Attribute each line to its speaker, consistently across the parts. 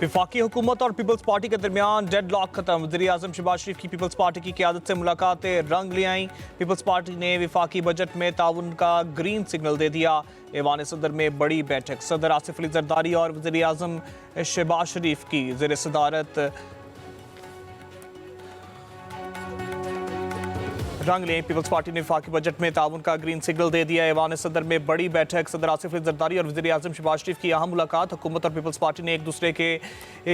Speaker 1: वफाकी हुकूमत और पीपल्स पार्टी के दरमियान डेड लॉक खत्म। वज़ीर आज़म शहबाज शरीफ की पीपल्स पार्टी की क़यादत से मुलाकातें रंग ले आईं। पीपल्स पार्टी ने वफाकी बजट में ताउन का ग्रीन सिग्नल दे दिया। ऐवान सदर में बड़ी बैठक, सदर आसिफ अली जरदारी और वज़ीर आज़म शहबाज शरीफ की ज़ेर सदारत रंग लें। पीपल्स पार्टी ने वफाकी बजट में ताउन का ग्रीन सिग्नल दे दिया। ऐवान सदर में बड़ी बैठक, सदर आसिफ अली जरदारी और वज़ीर आज़म शहबाज शरीफ की अहम मुलाकात। हुकूमत और पीपल्स पार्टी ने एक दूसरे के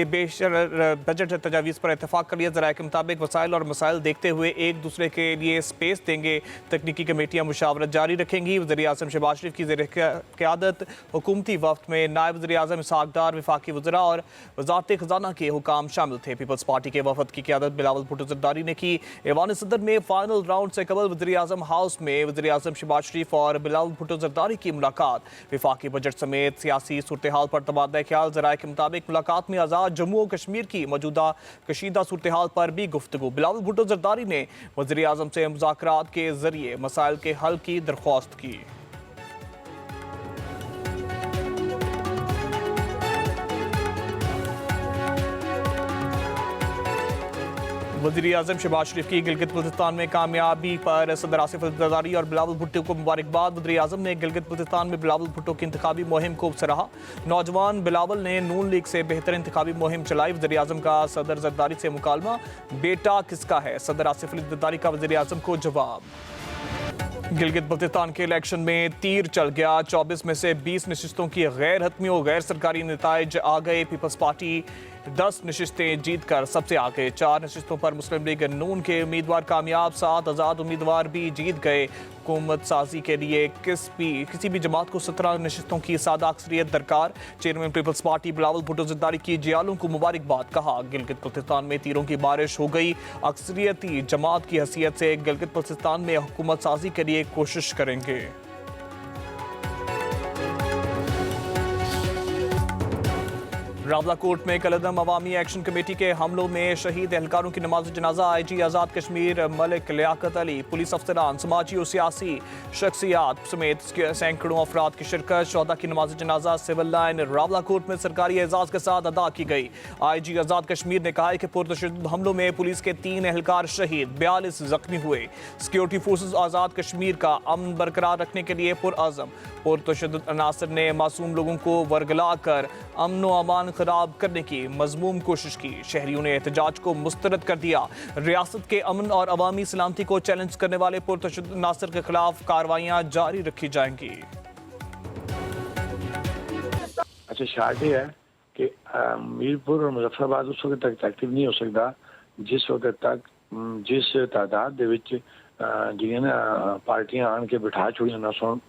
Speaker 1: बेशर बजट तजावीज़ पर इतफाक़ कर लिया। ज़राए के मुताबिक वसाइल और मसाइल देखते हुए एक दूसरे के लिए स्पेस देंगे। तकनीकी कमेटियाँ मुशावरत जारी रखेंगी। वज़ीर आज़म शहबाज शरीफ की ज़ेर क़यादत हुकूमती वफ़द में नायब वज़ीर आज़म इसहाक़ डार, वफाकी वज़रा और वज़ारत ख़ज़ाना के हुकाम शामिल थे। पीपल्स पार्टी के वफ़द की क़यादत बिलावल भुट्टो जरदारी ने की। ऐवान सदर में फ़ाइनल राउंड से कबल वज़ीर आज़म हाउस में वज़ीर आज़म शहबाज शरीफ और बिलावल भुट्टो जरदारी की मुलाकात। वफाकी बजट समेत सियासी सूरत हाल पर तबादला ख्याल। ज़राए के मुताबिक मुलाकात में आज़ाद जम्मू और कश्मीर की मौजूदा कशीदा सूरत हाल पर भी गुफ्तगू। बिलावल भुट्टो जरदारी ने वज़ीर आज़म से मुज़ाकरात के ज़रिए मसाइल के हल की दरख्वास्त की। वज़ीर आज़म शहबाज शरीफ की गिलगित बल्तिस्तान में कामयाबी पर सदर आसिफ अली जरदारी और बिलावल भुट्टो को मुबारकबाद। वज़ीर आज़म ने गिलगित बल्तिस्तान में बिलावल भुट्टो की इंतखाबी मुहिम को सराहा। नौजवान बिलावल ने नून लीग से बेहतर इंतखाबी मुहिम चलाई। वज़ीर आज़म का सदर जरदारी से मुकालमा, बेटा किसका है? सदर आसिफ अली जरदारी का वज़ीर आज़म को जवाब। गिलगित बल्तिस्तान के इलेक्शन में तीर चल गया। 24 में से 20 नशिस्तों की गैर हतमी और गैर सरकारी नताइज आ गए। पीपल्स पार्टी 10 नशिस्तें जीत कर सबसे आगे। 4 नशिस्तों पर मुस्लिम लीग नून के उम्मीदवार कामयाब, 7 आज़ाद उम्मीदवार भी जीत गए। हुकूमत साजी के लिए किसी भी जमात को 17 नशिस्तों की सादा अक्सरियत दरकार। चेयरमैन पीपल्स पार्टी बिलावल भुट्टो जरदारी की जियालों को मुबारकबाद। कहा गिलगित बल्तिस्तान में तीरों की बारिश हो गई। अक्सरियती जमात की हैसियत से गिलगित बल्तिस्तान में हुकूमत साजी के लिए कोशिश करेंगे। रावलाकोट में कलदम अवामी एक्शन कमेटी के हमलों में शहीद एहलकारों की नमाज जनाजा। IG आज़ाद कश्मीर मलिक लियाकत अली, पुलिस अफसरान, समाजी और सियासी शख्सियात समेत सैकड़ों अफराद की शिरकत। शोहदा की नमाज जनाजा सिविल लाइन रावलाकोट में सरकारी एजाज के साथ अदा की गई। IG आज़ाद कश्मीर ने कहा है कि पुरतशद्दुद हमलों में पुलिस के 3 एहलकार शहीद, 42 जख्मी हुए। सिक्योरिटी फोर्सेज आज़ाद कश्मीर का अमन बरकरार रखने के लिए पुरअज़म। पुरतशद्दुद अनासर ने मासूम लोगों को वरगला कर अमन व अमान खराब करने की मज़मूम कोशिश की। शहरियों ने एहतजाज को मुस्तरद कर दिया। रियासत के अमन और अवामी सलामती को चैलेंज करने वाले पुरतशद्दुद अनासर के खिलाफ कार्रवाइयाँ जारी रखी जाएंगी।
Speaker 2: अच्छा, शार्ट ये है कि मीरपुर और मुजफ्फराबाद उस वक्त तक एक्टिव नहीं हो सकता जिस वक्त तक जिस तादाद दे विच जिहड़ियां ना पार्टियां आन के बिठा छुड़ियां ना सुन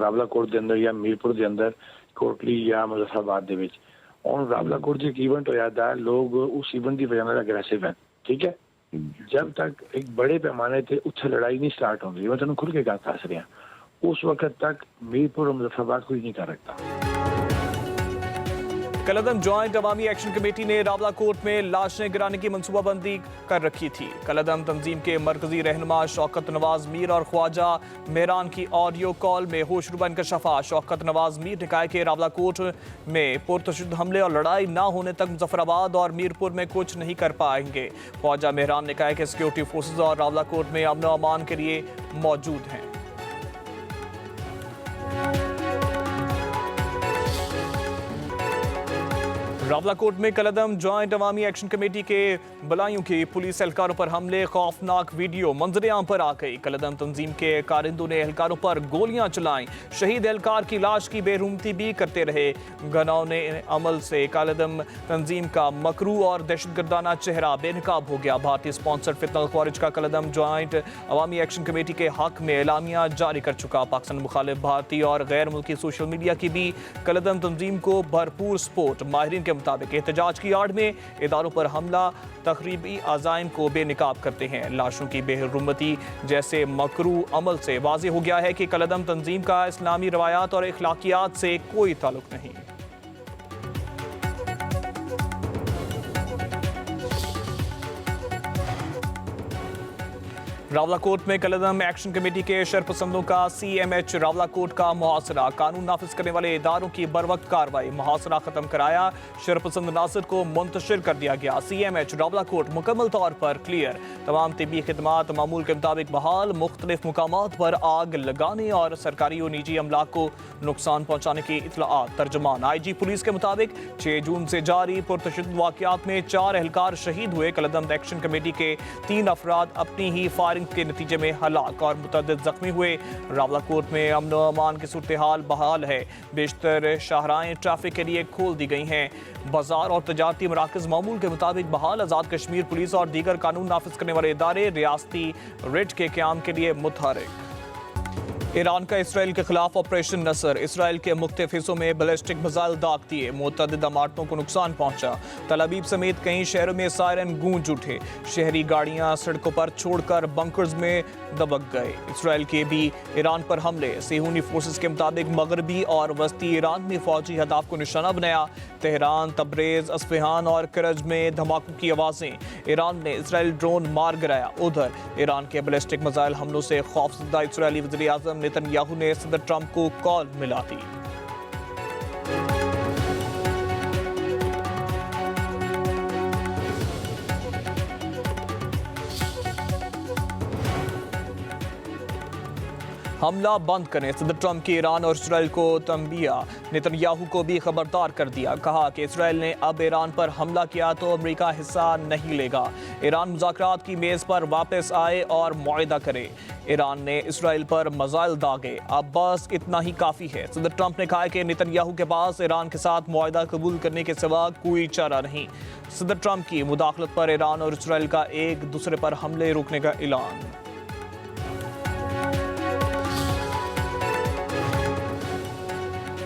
Speaker 2: रावलाकोट के अंदर या मीरपुर के अंदर, कोटली या मुजफ्फराबाद दे विच। और रावलाकोट जो इवेंट होया था, लोग उस इवेंट की वजह से अग्रेसिव है। ठीक है, जब तक एक बड़े पैमाने पर उत्थे लड़ाई नहीं स्टार्ट होगी, मैं तुम खुल के गल दस रहा, उस वक्त तक मीरपुर और मुजफ्फराबाद कोई नहीं कर रखता।
Speaker 1: कलदम जॉइंट अवामी एक्शन कमेटी ने रावलाकोट में लाशें गिराने की मनसूबाबंदी कर रखी थी। कलदम तंजीम के मरकजी रहनुमा शौकत नवाज मीर और ख्वाजा मेहरान की ऑडियो कॉल में होशरुबा इंकशाफा। शौकत नवाज मीर ने कहा कि रावलाकोट में पुरतशद्दुद हमले और लड़ाई ना होने तक मुजफ्फराबाद और मीरपुर में कुछ नहीं कर पाएंगे। ख्वाजा मेहरान ने कहा कि सिक्योरिटी फोर्सेज और रावलाकोट में अमन व अमान के लिए मौजूद हैं। रावलाकोट में कलदम जॉइंट अवामी एक्शन कमेटी के बलाइयों की पुलिस एहलकारों पर हमले, खौफनाक वीडियो मंजरेआम पर आ गई। कलदम तंजीम के कारिंदों ने एहलकारों पर गोलियां चलाईं। शहीद एहलकार की लाश की बेरुमती भी करते रहे। घनौने अमल से कलदम तंजीम का मकरू और दहशतगर्दाना चेहरा बेनकाब हो गया। भारतीय स्पॉन्सर्ड फितनल ख्वारिज का कलदम जॉइंट अवामी एक्शन कमेटी के हक में एलामिया जारी कर चुका। पाकिस्तान मुखालिफ भारतीय और गैर मुल्की सोशल मीडिया की भी कलदम तंजीम को भरपूर सपोर्ट। माहिरीन के मुताबिक एहतजाज की आड़ में इदारों पर हमला तकरीबी अज़ाइम को बेनकाब करते हैं। लाशों की बेहरुमती जैसे मकरू अमल से वाज़ेह हो गया है कि कलदम तंजीम का इस्लामी रवायात और अखलाकियात से कोई ताल्लुक नहीं। रावलाकोट में कलदम एक्शन कमेटी के शरपसंदों का CMH रावलाकोट का मुहासरा। कानून नाफिज करने वाले इदारों की बरवक्त कार्रवाई। मुहासरा खत्म कराया, शरपसंद नासिर को मुंतशिर कर दिया गया। CMH रावलाकोट मुकम्मल तौर पर क्लियर। तमाम तिब्बी खिदमात मामूल के मुताबिक बहाल। मुख्तलिफ मुकामात पर आग लगाने और सरकारी और निजी अमलाक को नुकसान पहुंचाने की इत्तलाआत। तर्जुमान IG पुलिस के मुताबिक 6 जून से जारी पुरतशद्दुद वाक़यात में 4 एहलकार शहीद हुए। कलदम एक्शन कमेटी के 3 अफराद अपनी ही फायरिंग के नतीजे में हलाक और मुतअद्दिद जख्मी हुए। रावलाकोट में अमन व अमान की सूरत हाल बहाल है। बेशतर शाहराएं ट्रैफिक के लिए खोल दी गई हैं। बाजार और तजारती मराकज मामूल के मुताबिक बहाल। आज़ाद कश्मीर पुलिस और दीगर कानून नाफिज करने वाले इदारे रियासती रिट के क़याम के लिए मुतहरिक। ईरान का इसराइल के खिलाफ ऑपरेशन नसर। इसराइल के मुख्तलिफ हिस्सों में बैलिस्टिक मिसाइल दाग दिए। मुतअद्दिद इमारतों को नुकसान पहुंचा। तल अवीव समेत कई शहरों में सायरन गूंज उठे। शहरी गाड़ियां सड़कों पर छोड़कर बंकर्स में दबक गए। इसराइल के भी ईरान पर हमले। सेहूनी फोर्सेस के मुताबिक मगरबी और वस्ती ईरान में फौजी हदाफ को निशाना बनाया। तेहरान, तब्रेज, अस्फहान और करज में धमाकों की आवाज़ें। ईरान ने इसराइल ड्रोन मार गिराया। उधर ईरान के बैलिस्टिक मिसाइल हमलों से खौफजदा इसराइली वज़ीर आज़म नेतन्याहू ने सदर ट्रंप को कॉल मिला दी। हमला बंद करें। सदर ट्रंप की ईरान और इसराइल को तंबिया। नेतन्याहू को भी खबरदार कर दिया। कहा कि इसराइल ने अब ईरान पर हमला किया तो अमेरिका हिस्सा नहीं लेगा। ईरान मुज़ाकरात की मेज़ पर वापस आए और मुआहदा करे। ईरान ने इसराइल पर मिसाइल दागे। अब बस इतना ही काफ़ी है। सदर ट्रंप ने कहा कि नेतन्याहू के पास ईरान के साथ मुआहदा कबूल करने के सिवा कोई चारा नहीं। सदर ट्रंप की मुदाखलत पर ईरान और इसराइल का एक दूसरे पर हमले रोकने का ऐलान।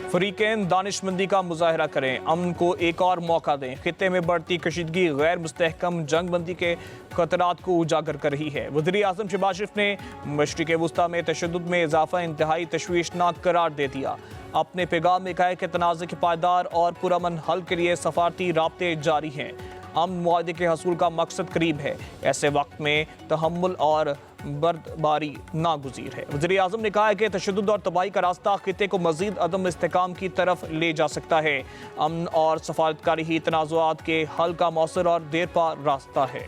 Speaker 1: फरीकैन दानिशमंदी का मुजाहरा करें, अमन को एक और मौका दें। खित्ते में बढ़ती कशीदगी गैर मुस्तहकम जंगबंदी के खतरात को उजागर कर रही है। वज़ीर आज़म शहबाज शरीफ ने मशरिक़ वुस्ता में तशद्दुद में इजाफा इंतहाई तशवीशनाक करार दे दिया। अपने पैगाम में कहा कि तनाज़े के पायदार और पुरअमन हल के लिए सफारती राब्ते जारी हैं। अमन मुआहदे के हसूल का मकसद करीब है। ऐसे वक्त में तहम्मुल और बर्दबारी नागुज़ीर है। वज़ीर आज़म ने कहा है कि तशद्दुद और तबाही का रास्ता खित्ते को मज़ीद अदम इस्तेहकाम की तरफ ले जा सकता है। अमन और सफारतकारी ही तनाज़ुआत के हल का मौसर और देर पा रास्ता है।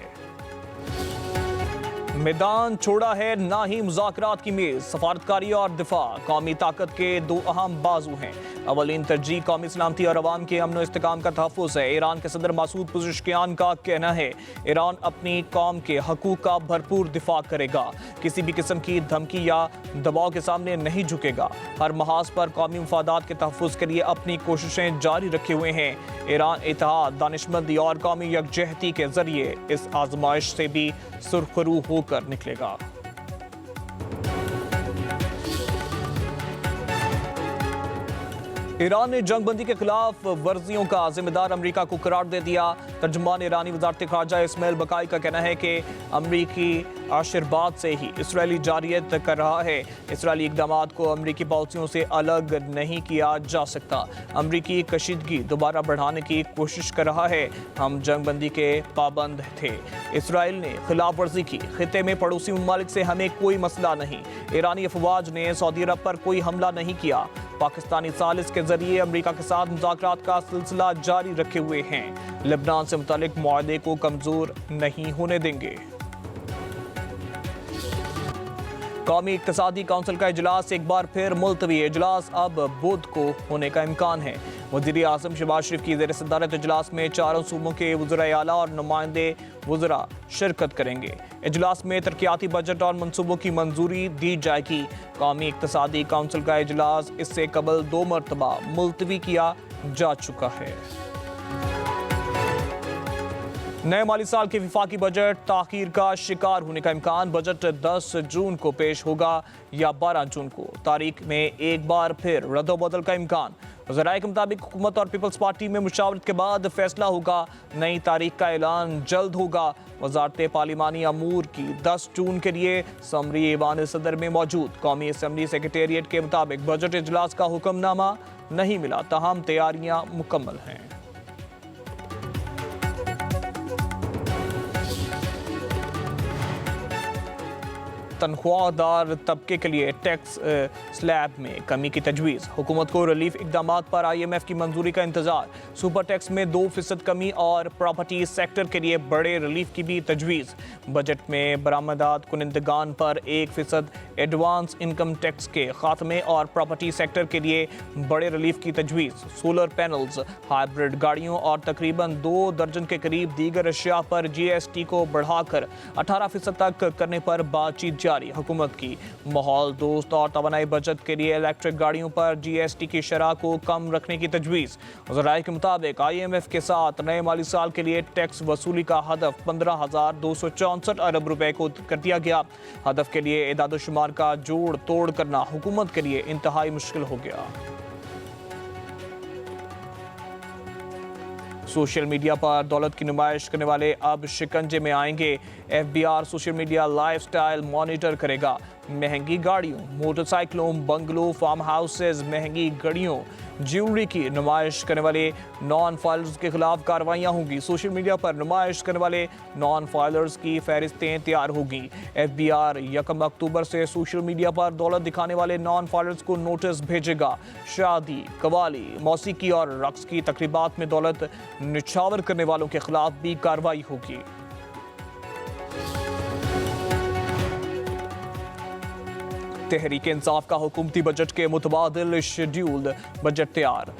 Speaker 1: मैदान छोड़ा है ना ही मुज़ाकरात की मेज़। सफारतकारी और दिफा कौमी ताकत के 2 अहम बाजू हैं। अवलीन तरजीह कौमी सलामती और अवाम के अमन इस्तेहकाम का तहफ़्फ़ुज़ है। ईरान के सदर मसूद पुज़ेशकियान का कहना है ईरान अपनी कौम के हकूक़ का भरपूर दिफा करेगा। किसी भी किस्म की धमकी या दबाव के सामने नहीं झुकेगा। हर महाज पर कौमी मफादात के तहफ़्फ़ुज़ के लिए अपनी कोशिशें जारी रखे हुए हैं। ईरान इत्तेहाद, दानिशमंदी और कौमी यकजहती के ज़रिए इस आजमाइश से भी सुरखरू होकर निकलेगा। ईरान ने जंगबंदी के खिलाफ वर्जियों का जिम्मेदार अमरीका को करार दे दिया। तर्जुमान ईरानी वज़ारत ख़ारजा इस्माइल बकाई का कहना है कि अमरीकी आशीर्वाद से ही इसराइली जारियत कर रहा है। इसराइली इक़दामात को अमरीकी पॉलिसियों से अलग नहीं किया जा सकता। अमरीकी कशीदगी दोबारा बढ़ाने की कोशिश कर रहा है। हम जंगबंदी के पाबंद थे। इसराइल ने खिलाफ वर्जी की। खित्ते में पड़ोसी ममालिक से हमें कोई मसला नहीं। ईरानी अफवाज ने सऊदी अरब पर कोई हमला नहीं किया। पाकिस्तानी सालिस के जरिए अमेरिका के साथ मुज़ाकरात का सिलसिला जारी रखे हुए हैं। लेबनान से मुतालिक मुआहदे को कमजोर नहीं होने देंगे। कौमी इक़्तिसादी काउंसिल का इजलास एक बार फिर मुलतवी। इजलास अब बुध को होने का इम्कान है। वज़ीर आज़म शहबाज शरीफ की ज़ेर सदारत इजलास में चारों सूबों के वज़राए आला और नुमाइंदे वज़रा शिरकत करेंगे। इजलास में तरक्याती बजट और मनसूबों की मंजूरी दी जाएगी। कौमी इक़्तिसादी काउंसिल का इजलास इससे कबल 2 मरतबा मुलतवी किया जा चुका है। नए माली साल के विफाकी बजट ताख़ीर का शिकार होने का इम्कान। बजट 10 जून को पेश होगा या 12 जून को। तारीख में एक बार फिर रद्द-ओ-बदल का इम्कान। ज़राए के मुताबिक हुकूमत और पीपल्स पार्टी में मुशावरत के बाद फैसला होगा। नई तारीख का ऐलान जल्द होगा। वज़ारत पार्लिमानी अमूर की 10 जून के लिए समरी ईवान सदर में मौजूद। कौमी असम्बली सेक्रेटेरिएट के मुताबिक बजट इजलास का हुक्मनामा नहीं मिला, तमाम तैयारियां मुकम्मल हैं। तनख्वाहदार तबके के लिए टैक्स स्लैब में कमी की तजवीज़। हुकूमत को रिलीफ इकदाम पर IMF की मंजूरी का इंतजार। सुपर टैक्स में 2% कमी और प्रॉपर्टी सेक्टर के लिए बड़े रिलीफ की भी तजवीज़। बजट में बरामदात कुनिंदगान पर 1% एडवांस इनकम टैक्स के खात्मे और प्रॉपर्टी सेक्टर के लिए बड़े रिलीफ की तजवीज़। सोलर पैनल्स, हाइब्रिड गाड़ियों और तकरीबन 2 दर्जन के करीब दीगर अशिया पर GST को बढ़ाकर 18% तक करने पर बातचीत जारी। हुकूमत की माहौल दोस्त और तवानाई बचत के लिए इलेक्ट्रिक गाड़ियों पर GST की शरह को कम रखने की तजवीज़। ज़राए के मुताबिक IMF के साथ नए माली साल के लिए टैक्स वसूली का हदफ 15,264 अरब रुपए को कर दिया गया। हदफ के लिए एदाद-ओ-शुमार का जोड़ तोड़ करना हुकूमत के लिए इंतहाई मुश्किल हो गया। सोशल मीडिया पर दौलत की नुमाइश करने वाले अब शिकंजे में आएंगे। FBR social media lifestyle monitor करेगा। महंगी गाड़ियों, मोटरसाइकिलों, बंगलों, फार्म हाउसेज, महंगी गाड़ियों, ज्वेलरी की नुमाइश करने वाले नॉन फाइलर्स के खिलाफ कार्रवाइयाँ होंगी। सोशल मीडिया पर नुमाइश करने वाले नॉन फाइलर्स की फहरिस्तें तैयार होगी। FBR 1 अक्टूबर से सोशल मीडिया पर दौलत दिखाने वाले नॉन फाइलर्स को नोटिस भेजेगा। शादी, कवाली, मौसीकी और रक्स की तकरीबात में दौलत निछावर करने वालों के खिलाफ भी कार्रवाई होगी। तहरीक इंसाफ का हुकूमती बजट के मुतबादिल शेड्यूल बजट तैयार।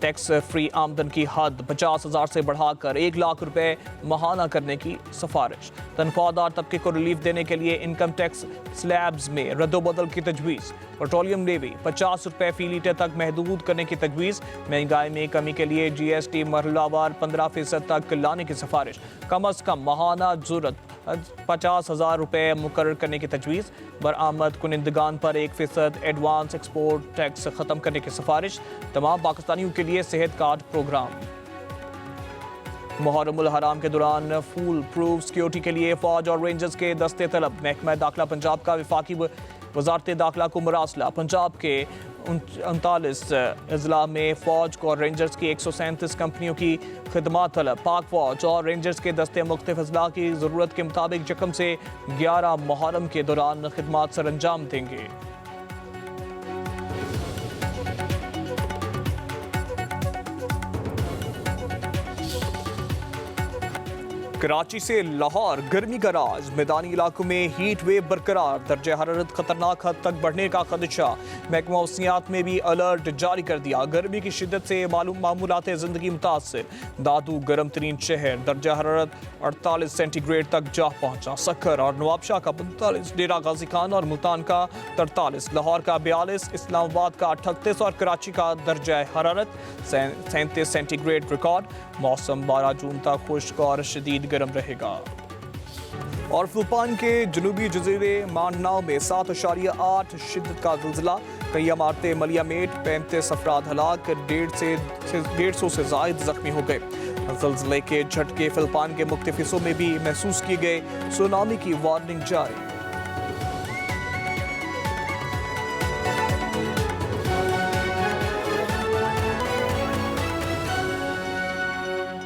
Speaker 1: टैक्स फ्री आमदन की हद 50,000 से बढ़ाकर 1 लाख रुपए माहाना करने की सिफारिश। तनख्वाहदार तबके को रिलीफ देने के लिए इनकम टैक्स स्लैब्स में रद्दोबदल की तजवीज़। पेट्रोलियम लेवी 50 रुपए फी लीटर तक महदूद करने की तजवीज़। महंगाई में कमी के लिए GST मरहलावार 15% तक लाने की सिफारिश। कम अज़ कम माहाना ज़रूरत 50,000 रुपए मुकर्रर करने की तजवीज़। बरामद कुनिंदगान पर 1% एडवांस एक्सपोर्ट टैक्स ख़त्म करने की सिफारिश। तमाम पाकिस्तानियों के लिए सेहत कार्ड प्रोग्राम। मुहर्रमुल हराम के दौरान फूल प्रूफ सिक्योरिटी के लिए फौज और रेंजर्स के दस्ते तलब। महकमा दाखिला पंजाब का वफाकी वजारत दाखिला को मरासला। पंजाब के 39 अजला में फौज और रेंजर्स की 137 कंपनियों की खिदमत तलब। पाक फौज और रेंजर्स के दस्ते मुख्तलिफ अजला की ज़रूरत के मुताबिक 1 से 11 मुहर्रम के दौरान खिदमत सर अंजाम देंगे। कराची से लाहौर गर्मी का राज। मैदानी इलाकों में हीट वेव बरकरार। दर्जा हरारत खतरनाक हद तक बढ़ने का खदशा। महकमा मौसमियात में भी अलर्ट जारी कर दिया। गर्मी की शिद्दत से मामूलात ज़िंदगी मुतासर। दादू गर्म तरीन शहर। दर्जा हरारत 48 सेंटीग्रेड तक जा पहुंचा। सक्खर और नवाबशाह का 45, डेरा गाजी खान और मुल्तान का 43, लाहौर का 42, इस्लामाबाद का 38 और कराची का दर्जा हरारत 37 सेंटीग्रेड रिकॉर्ड। मौसम 12 जून तक खुश्क और शदीद गर्म रहेगा। और फिलिपाइन के जनूबी जजीरे मांडनाओ में 7.8 शिद्दत का ज़िलज़िला। कई इमारतें मलियामेट। 35 अफराद हलाक। 150 से ज़ायद जख्मी हो गए। ज़िलज़िले के झटके फिलिपाइन के मुख्तलिफ हिस्सों में भी महसूस किए गए। सुनामी की वार्निंग जारी।